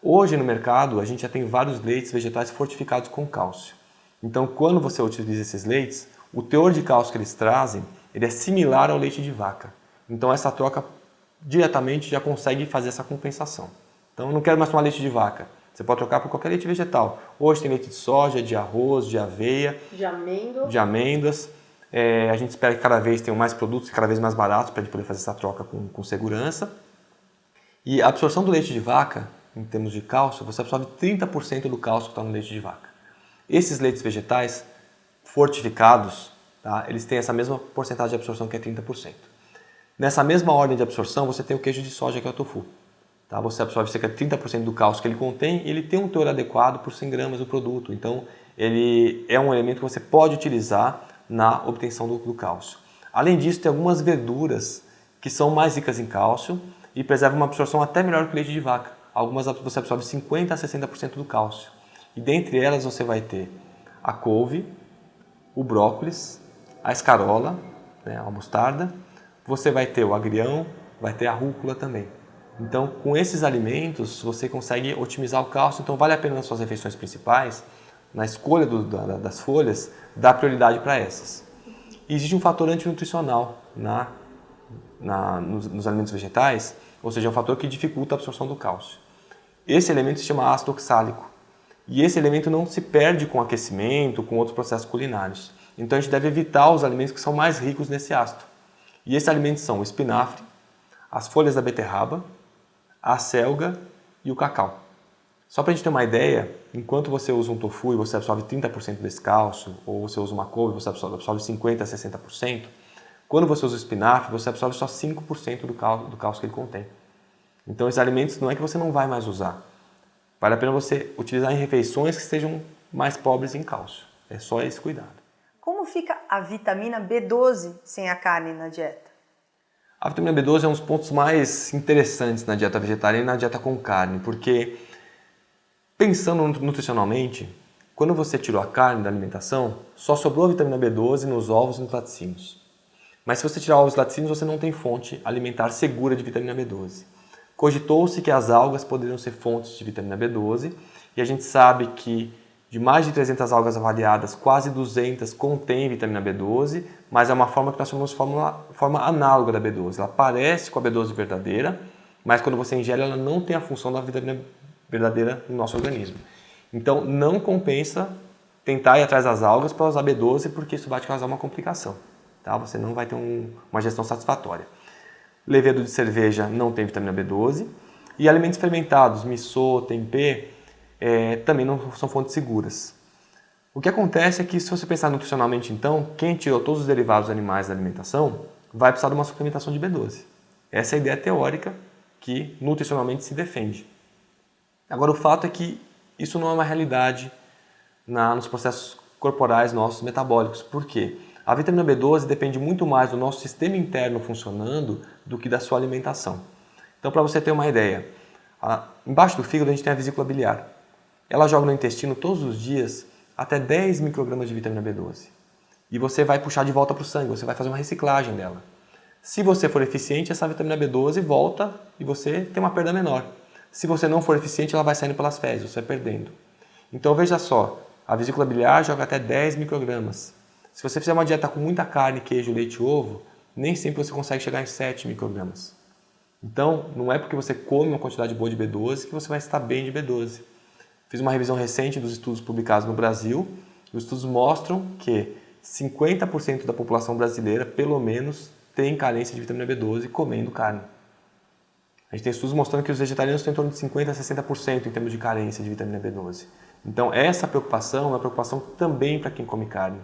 Hoje no mercado a gente já tem vários leites vegetais fortificados com cálcio. Então quando você utiliza esses leites, o teor de cálcio que eles trazem ele é similar ao leite de vaca. Então essa troca diretamente já consegue fazer essa compensação. Então eu não quero mais tomar leite de vaca. Você pode trocar por qualquer leite vegetal. Hoje tem leite de soja, de arroz, de aveia, de amêndoas. A gente espera que cada vez tenham mais produtos, cada vez mais baratos, para a gente poder fazer essa troca com segurança. E a absorção do leite de vaca, em termos de cálcio, você absorve 30% do cálcio que está no leite de vaca. Esses leites vegetais fortificados, tá, eles têm essa mesma porcentagem de absorção que é 30%. Nessa mesma ordem de absorção, você tem o queijo de soja, que é o tofu. Tá? Você absorve cerca de 30% do cálcio que ele contém e ele tem um teor adequado por 100 gramas do produto. Então, ele é um elemento que você pode utilizar na obtenção do cálcio. Além disso, tem algumas verduras que são mais ricas em cálcio e preservam uma absorção até melhor que o leite de vaca. Algumas você absorve 50% a 60% do cálcio. E dentre elas você vai ter a couve, o brócolis, a escarola, né, a mostarda, você vai ter o agrião, vai ter a rúcula também. Então, com esses alimentos, você consegue otimizar o cálcio. Então, vale a pena nas suas refeições principais, na escolha das folhas, dar prioridade para essas. E existe um fator antinutricional nos alimentos vegetais, ou seja, um fator que dificulta a absorção do cálcio. Esse elemento se chama ácido oxálico. E esse elemento não se perde com aquecimento, com outros processos culinários. Então, a gente deve evitar os alimentos que são mais ricos nesse ácido. E esses alimentos são o espinafre, as folhas da beterraba, a selga e o cacau. Só para a gente ter uma ideia, enquanto você usa um tofu e você absorve 30% desse cálcio, ou você usa uma couve e você absorve 50% a 60%, quando você usa o espinafre, você absorve só 5% do cálcio que ele contém. Então esses alimentos não é que você não vai mais usar. Vale a pena você utilizar em refeições que sejam mais pobres em cálcio. É só esse cuidado. Como fica a vitamina B12 sem a carne na dieta? A vitamina B12 é um dos pontos mais interessantes na dieta vegetariana e na dieta com carne, porque pensando nutricionalmente, quando você tirou a carne da alimentação, só sobrou a vitamina B12 nos ovos e nos laticínios. Mas se você tirar ovos e laticínios, você não tem fonte alimentar segura de vitamina B12. cogitou-se que as algas poderiam ser fontes de vitamina B12 e a gente sabe que de mais de 300 algas avaliadas, quase 200 contêm vitamina B12, mas é uma forma que nós chamamos de forma análoga da B12. Ela parece com a B12 verdadeira, mas quando você ingere ela não tem a função da vitamina verdadeira no nosso organismo. Então não compensa tentar ir atrás das algas para usar B12 porque isso vai te causar uma complicação. Tá? Você não vai ter uma gestão satisfatória. Levedo de cerveja não tem vitamina B12 e alimentos fermentados, missô, tempê, também não são fontes seguras. O que acontece é que se você pensar nutricionalmente então, quem tirou todos os derivados animais da alimentação vai precisar de uma suplementação de B12. Essa é a ideia teórica que nutricionalmente se defende. Agora o fato é que isso não é uma realidade nos processos corporais nossos metabólicos. Por quê? A vitamina B12 depende muito mais do nosso sistema interno funcionando do que da sua alimentação. Então, para você ter uma ideia, embaixo do fígado a gente tem a vesícula biliar. Ela joga no intestino todos os dias até 10 microgramas de vitamina B12. E você vai puxar de volta para o sangue, você vai fazer uma reciclagem dela. Se você for eficiente, essa vitamina B12 volta e você tem uma perda menor. Se você não for eficiente, ela vai saindo pelas fezes, você vai perdendo. Então veja só, a vesícula biliar joga até 10 microgramas. Se você fizer uma dieta com muita carne, queijo, leite e ovo, nem sempre você consegue chegar em 7 microgramas. Então, não é porque você come uma quantidade boa de B12 que você vai estar bem de B12. Fiz uma revisão recente dos estudos publicados no Brasil. Os estudos mostram que 50% da população brasileira, pelo menos, tem carência de vitamina B12 comendo carne. A gente tem estudos mostrando que os vegetarianos têm em torno de 50% a 60% em termos de carência de vitamina B12. Então, essa preocupação é uma preocupação também para quem come carne.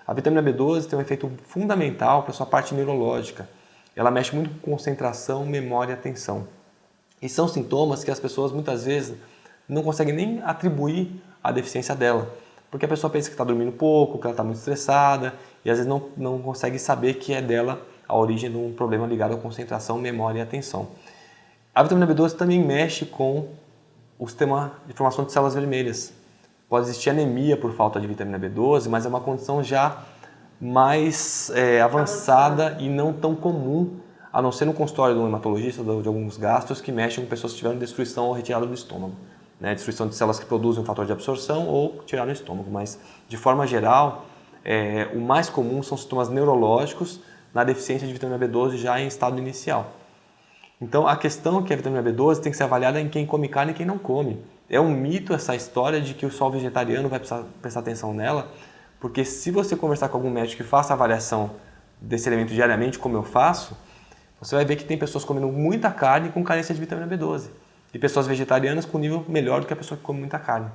A vitamina B12 tem um efeito fundamental para a sua parte neurológica. Ela mexe muito com concentração, memória e atenção. E são sintomas que as pessoas muitas vezes não conseguem nem atribuir a deficiência dela. Porque a pessoa pensa que está dormindo pouco, que ela está muito estressada e às vezes não consegue saber que é dela a origem de um problema ligado à concentração, memória e atenção. A vitamina B12 também mexe com o sistema de formação de células vermelhas. Pode existir anemia por falta de vitamina B12, mas é uma condição já mais avançada e não tão comum, a não ser no consultório de um hematologista ou de alguns gastros que mexem com pessoas que tiveram destruição ou retirada do estômago. Né? Destruição de células que produzem um fator de absorção ou tirar no estômago. Mas, de forma geral, o mais comum são sintomas neurológicos na deficiência de vitamina B12 já em estado inicial. Então, a questão é que a vitamina B12 tem que ser avaliada em quem come carne e quem não come. É um mito essa história de que só o vegetariano vai prestar atenção nela, porque se você conversar com algum médico que faça a avaliação desse elemento diariamente, como eu faço, você vai ver que tem pessoas comendo muita carne com carência de vitamina B12 e pessoas vegetarianas com nível melhor do que a pessoa que come muita carne.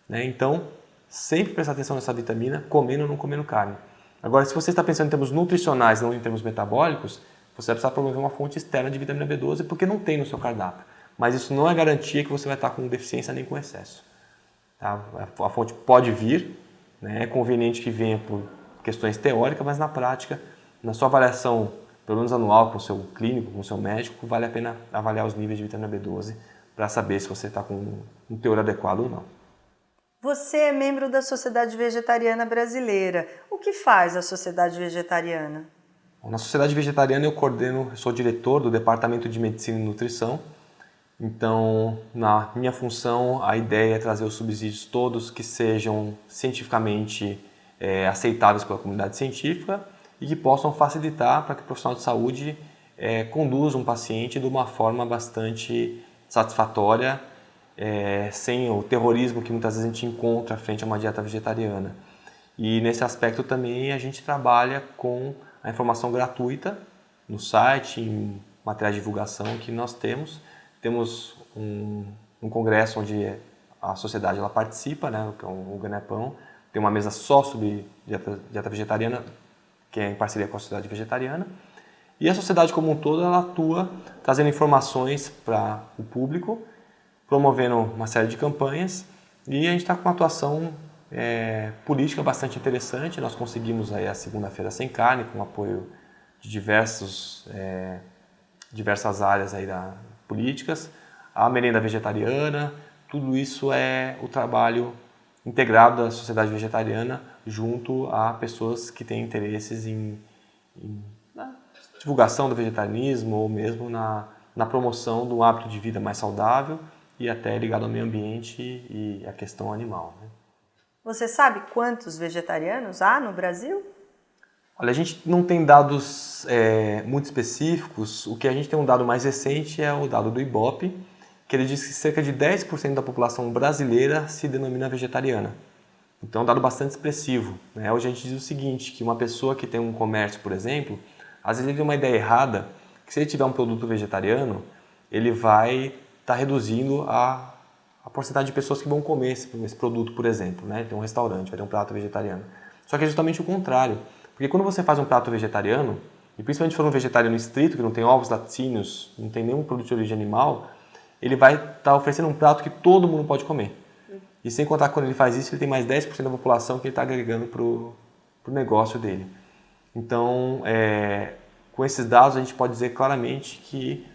Né? Então, sempre prestar atenção nessa vitamina, comendo ou não comendo carne. Agora, se você está pensando em termos nutricionais, não em termos metabólicos, você vai precisar promover uma fonte externa de vitamina B12 porque não tem no seu cardápio. Mas isso não é garantia que você vai estar com deficiência nem com excesso. Tá? A fonte pode vir, né? É conveniente que venha por questões teóricas, mas na prática, na sua avaliação, pelo menos anual, com o seu clínico, com o seu médico, vale a pena avaliar os níveis de vitamina B12 para saber se você está com um teor adequado ou não. Você é membro da Sociedade Vegetariana Brasileira. O que faz a Sociedade Vegetariana? Na Sociedade Vegetariana eu sou diretor do Departamento de Medicina e Nutrição. Então, na minha função, a ideia é trazer os subsídios todos que sejam cientificamente aceitáveis pela comunidade científica e que possam facilitar para que o profissional de saúde conduza um paciente de uma forma bastante satisfatória, sem o terrorismo que muitas vezes a gente encontra frente a uma dieta vegetariana. E nesse aspecto também a gente trabalha com a informação gratuita no site, em materiais de divulgação que nós temos. Temos um congresso onde a sociedade ela participa, né, que é o Ganepão. Tem uma mesa só sobre dieta vegetariana, que é em parceria com a Sociedade Vegetariana. E a sociedade como um todo ela atua trazendo informações para o público, promovendo uma série de campanhas. E a gente está com uma atuação política bastante interessante. Nós conseguimos aí a segunda-feira sem carne, com o apoio de diversas áreas aí políticas, a merenda vegetariana, tudo isso é o trabalho integrado da sociedade vegetariana junto a pessoas que têm interesses na divulgação do vegetarianismo ou mesmo na na promoção do hábito de vida mais saudável e até ligado ao meio ambiente e à questão animal, né? Você sabe quantos vegetarianos há no Brasil? Olha, a gente não tem dados muito específicos. O que a gente tem um dado mais recente é o dado do Ibope, que ele diz que cerca de 10% da população brasileira se denomina vegetariana. Então é um dado bastante expressivo, né? Hoje a gente diz o seguinte, que uma pessoa que tem um comércio, por exemplo, às vezes ele tem uma ideia errada, que se ele tiver um produto vegetariano, ele vai estar reduzindo a porcentagem de pessoas que vão comer esse produto, por exemplo, né? Tem um restaurante, vai ter um prato vegetariano. Só que é justamente o contrário. Porque quando você faz um prato vegetariano, e principalmente se for um vegetariano estrito, que não tem ovos, laticínios, não tem nenhum produto de origem animal, ele vai estar oferecendo um prato que todo mundo pode comer. E sem contar que quando ele faz isso, ele tem mais 10% da população que ele está agregando para o negócio dele. Então, com esses dados, a gente pode dizer claramente que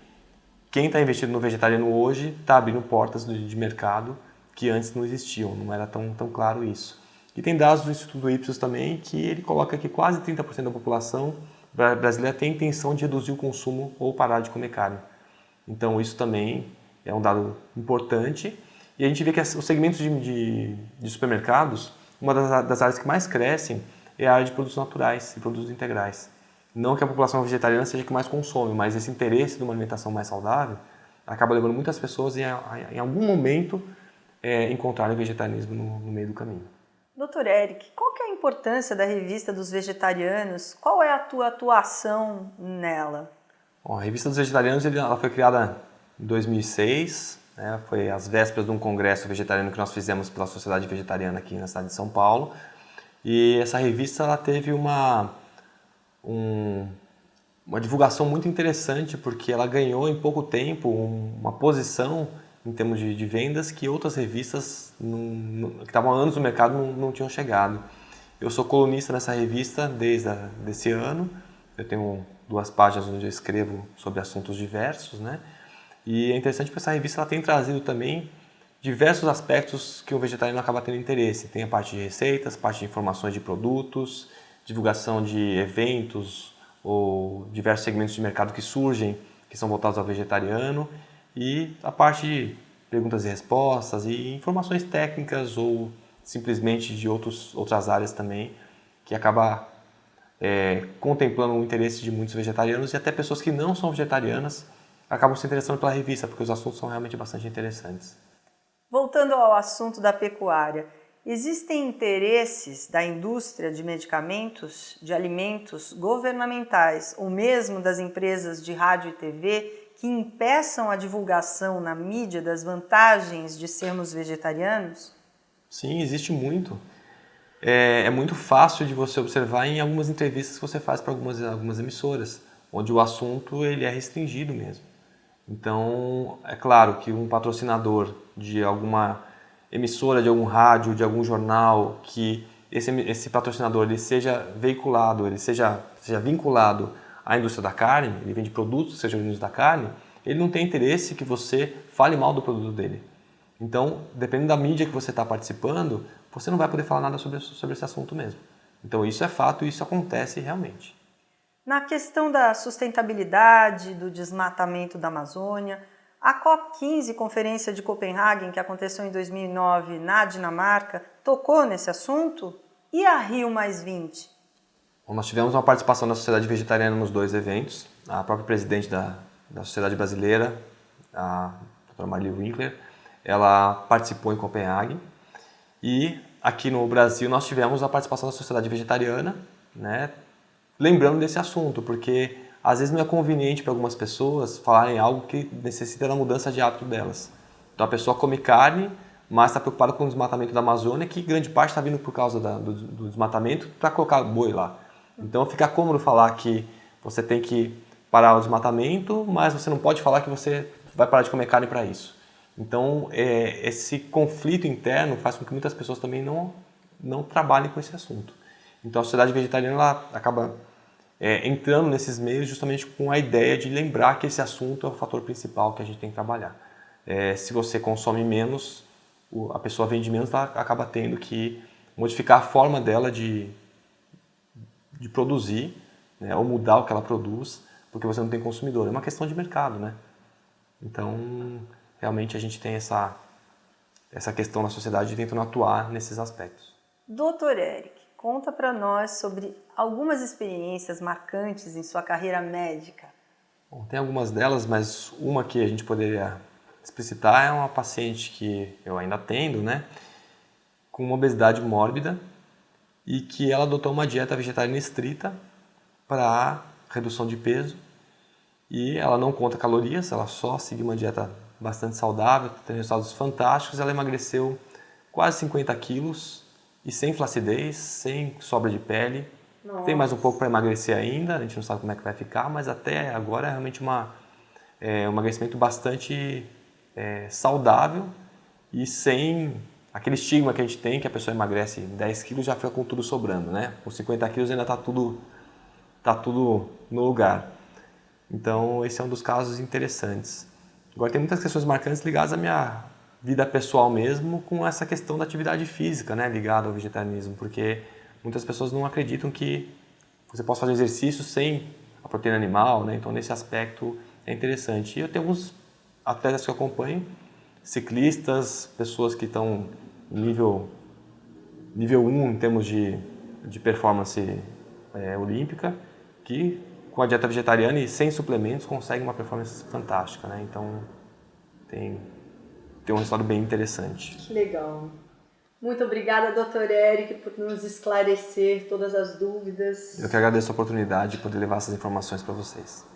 quem está investindo no vegetariano hoje está abrindo portas de mercado que antes não existiam, não era tão claro isso. E tem dados do Instituto Ipsos também que ele coloca que quase 30% da população brasileira tem intenção de reduzir o consumo ou parar de comer carne. Então isso também é um dado importante. E a gente vê que os segmentos de supermercados, uma das áreas que mais crescem é a área de produtos naturais e produtos integrais. Não que a população vegetariana seja a que mais consome, mas esse interesse de uma alimentação mais saudável acaba levando muitas pessoas em algum momento encontrarem o vegetarianismo no meio do caminho. Doutor Eric, qual que é a importância da revista dos vegetarianos? Qual é a tua atuação nela? Bom, a revista dos vegetarianos ela foi criada em 2006, né? Foi às vésperas de um congresso vegetariano que nós fizemos pela Sociedade Vegetariana aqui na cidade de São Paulo. E essa revista ela teve uma divulgação muito interessante porque ela ganhou em pouco tempo uma posição em termos de vendas que outras revistas que estavam há anos no mercado não tinham chegado. Eu sou colunista nessa revista desde esse ano. Eu tenho 2 páginas onde eu escrevo sobre assuntos diversos, né? E é interessante porque essa revista ela tem trazido também diversos aspectos que o vegetariano acaba tendo interesse. Tem a parte de receitas, parte de informações de produtos, divulgação de eventos ou diversos segmentos de mercado que surgem, que são voltados ao vegetariano, e a parte de perguntas e respostas e informações técnicas ou simplesmente de outras áreas também, que acaba contemplando o interesse de muitos vegetarianos e até pessoas que não são vegetarianas acabam se interessando pela revista, porque os assuntos são realmente bastante interessantes. Voltando ao assunto da pecuária, existem interesses da indústria de medicamentos, de alimentos governamentais ou mesmo das empresas de rádio e TV que impeçam a divulgação na mídia das vantagens de sermos vegetarianos? Sim, existe muito. É muito fácil de você observar em algumas entrevistas que você faz para algumas emissoras, onde o assunto ele é restringido mesmo. Então, é claro que um patrocinador de alguma emissora, de algum rádio, de algum jornal, que esse patrocinador ele seja veiculado, ele seja vinculado à indústria da carne, ele vende produtos que sejam vindos da carne, ele não tem interesse que você fale mal do produto dele. Então, dependendo da mídia que você está participando, você não vai poder falar nada sobre esse assunto mesmo. Então, isso é fato e isso acontece realmente. Na questão da sustentabilidade, do desmatamento da Amazônia, a COP15, Conferência de Copenhague, que aconteceu em 2009 na Dinamarca, tocou nesse assunto? E a Rio+20? Bom, nós tivemos uma participação da Sociedade Vegetariana nos 2 eventos. A própria presidente da Sociedade Brasileira, a doutora Marli Winkler, ela participou em Copenhague. E aqui no Brasil nós tivemos a participação da Sociedade Vegetariana, né, lembrando desse assunto, porque às vezes não é conveniente para algumas pessoas falarem algo que necessita da mudança de hábito delas. Então a pessoa come carne, mas está preocupada com o desmatamento da Amazônia, que grande parte está vindo por causa do desmatamento para colocar boi lá. Então fica cômodo falar que você tem que parar o desmatamento, mas você não pode falar que você vai parar de comer carne para isso. Então esse conflito interno faz com que muitas pessoas também não trabalhem com esse assunto. Então a sociedade vegetariana ela acaba entrando nesses meios justamente com a ideia de lembrar que esse assunto é o fator principal que a gente tem que trabalhar. Se você consome menos, a pessoa vende menos, ela acaba tendo que modificar a forma dela de produzir, né, ou mudar o que ela produz, porque você não tem consumidor. É uma questão de mercado, né? Então, realmente a gente tem essa questão na sociedade tentando atuar nesses aspectos. Doutor Eric, conta para nós sobre algumas experiências marcantes em sua carreira médica. Bom, tem algumas delas, mas uma que a gente poderia explicitar é uma paciente que eu ainda atendo, né, com uma obesidade mórbida e que ela adotou uma dieta vegetariana estrita para redução de peso e ela não conta calorias, ela só seguiu uma dieta bastante saudável, tem resultados fantásticos, ela emagreceu quase 50 quilos e sem flacidez, sem sobra de pele. Nossa. Tem mais um pouco para emagrecer ainda, a gente não sabe como é que vai ficar, mas até agora é realmente um emagrecimento bastante saudável e sem aquele estigma que a gente tem, que a pessoa emagrece 10 quilos e já fica com tudo sobrando, né? Com 50 quilos ainda está tudo no lugar. Então, esse é um dos casos interessantes. Agora, tem muitas questões marcantes ligadas à minha vida pessoal mesmo, com essa questão da atividade física, né, ligada ao vegetarianismo, porque muitas pessoas não acreditam que você possa fazer exercício sem a proteína animal, né? Então, nesse aspecto é interessante. E eu tenho alguns atletas que eu acompanho, ciclistas, pessoas que estão nível 1 em termos de performance olímpica, que com a dieta vegetariana e sem suplementos conseguem uma performance fantástica, né? Então tem um resultado bem interessante. Que legal. Muito obrigada, Dr. Eric, por nos esclarecer todas as dúvidas. Eu que agradeço a oportunidade de poder levar essas informações para vocês.